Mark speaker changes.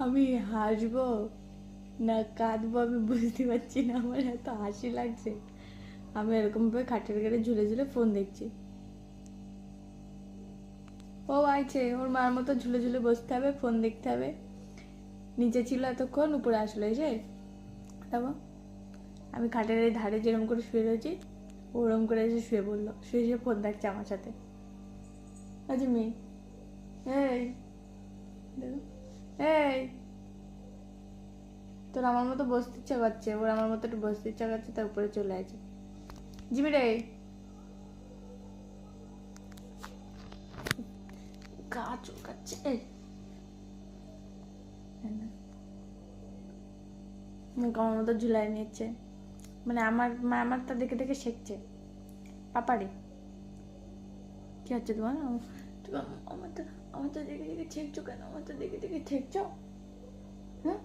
Speaker 1: আমি হাসবো না কাঁদবো আমি বুঝতে পারছি না, আমার এত হাসি লাগছে। আমি এরকমভাবে খাটের গাড়ি ঝুলে ঝুলে ফোন দেখছি, ও আইছে ওর মার মতো ঝুলে ঝুলে বসতে হবে, ফোন দেখতে হবে। নিচে ছিল এতক্ষণ, উপরে আসলো এসে। তারপর আমি খাটের এই ধারে যেরকম করে শুয়ে রয়েছি, ওরম করে এসে শুয়ে পড়লো, শুয়ে শুয়ে ফোন দেখছে আমার সাথে। আচ্ছা মেয়ে, এই দেখো, এই তোর আমার মতো বসতে ইচ্ছা করছে, ওর আমার মতো একটু বসতে ইচ্ছা করছে, তার উপরে চলে আছে। জিমি রে, গা চুলকাচ্ছে। মুখ আমার মতো ঝুলাই নিচ্ছে, মানে আমার মা আমারটা দেখে দেখে শিখছে। পাপারে কি হচ্ছে তোমার? তুমি আমার তো দেখে দেখে ঠেকছো কেন? আমার তো দেখে দেখে ঠেকছো, হ্যাঁ?